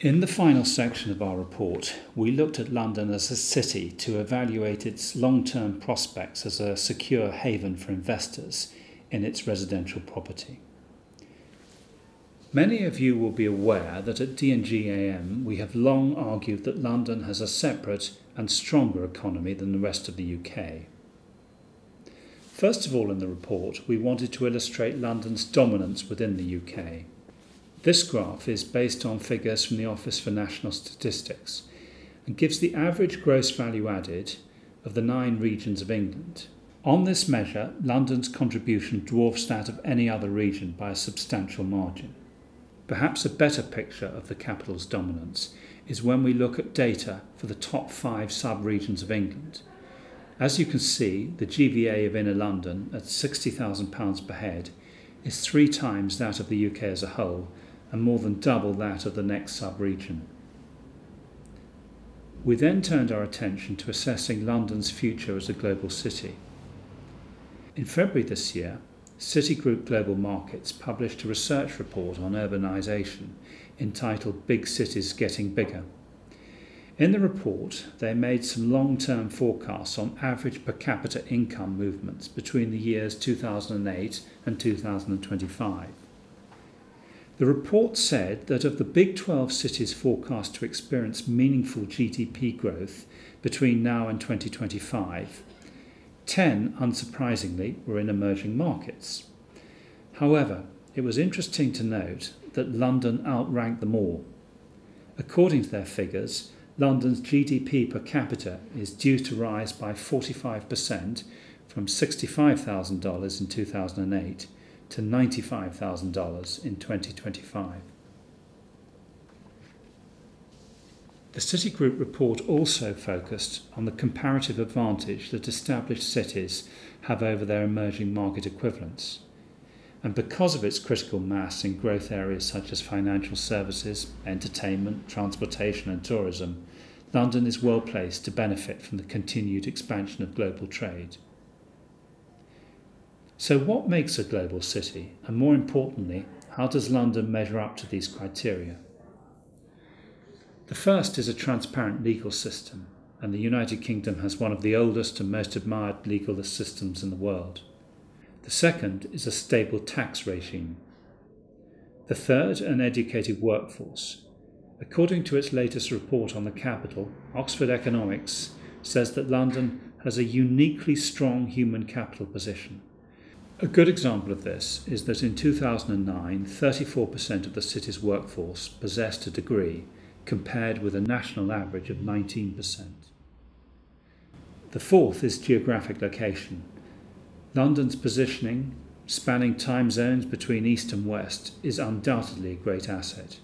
In the final section of our report, we looked at London as a city to evaluate its long-term prospects as a secure haven for investors in its residential property. Many of you will be aware that at D&GAM we have long argued that London has a separate and stronger economy than the rest of the UK. First of all, in the report, we wanted to illustrate London's dominance within the UK. This graph is based on figures from the Office for National Statistics and gives the average gross value added of the 9 regions of England. On this measure, London's contribution dwarfs that of any other region by a substantial margin. Perhaps a better picture of the capital's dominance is when we look at data for the top 5 sub-regions of England. As you can see, the GVA of Inner London at £60,000 per head is 3 times that of the UK as a whole and more than double that of the next sub-region. We then turned our attention to assessing London's future as a global city. In February this year, Citigroup Global Markets published a research report on urbanisation entitled Big Cities Getting Bigger. In the report, they made some long-term forecasts on average per capita income movements between the years 2008 and 2025. The report said that of the Big 12 cities forecast to experience meaningful GDP growth between now and 2025, 10, unsurprisingly, were in emerging markets. However, it was interesting to note that London outranked them all. According to their figures, London's GDP per capita is due to rise by 45% from $65,000 in 2008 to $95,000 in 2025. The Citigroup report also focused on the comparative advantage that established cities have over their emerging market equivalents. And because of its critical mass in growth areas such as financial services, entertainment, transportation and tourism, London is well placed to benefit from the continued expansion of global trade. So what makes a global city? And more importantly, how does London measure up to these criteria? The first is a transparent legal system, and the United Kingdom has one of the oldest and most admired legal systems in the world. The second is a stable tax regime. The third, an educated workforce. According to its latest report on the capital, Oxford Economics says that London has a uniquely strong human capital position. A good example of this is that in 2009, 34% of the city's workforce possessed a degree, compared with a national average of 19%. The fourth is geographic location. London's positioning, spanning time zones between east and west, is undoubtedly a great asset.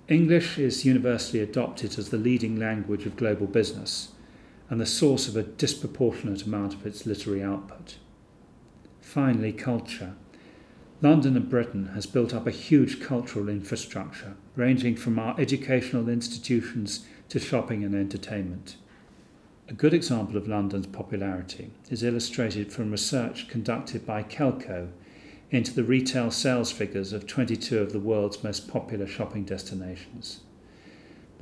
English is universally adopted as the leading language of global business and the source of a disproportionate amount of its literary output. Finally, culture. London and Britain has built up a huge cultural infrastructure, ranging from our educational institutions to shopping and entertainment. A good example of London's popularity is illustrated from research conducted by Kelco into the retail sales figures of 22 of the world's most popular shopping destinations.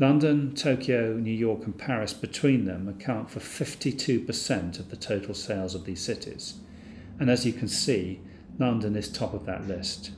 London, Tokyo, New York and Paris between them account for 52% of the total sales of these cities. And as you can see, London is top of that list.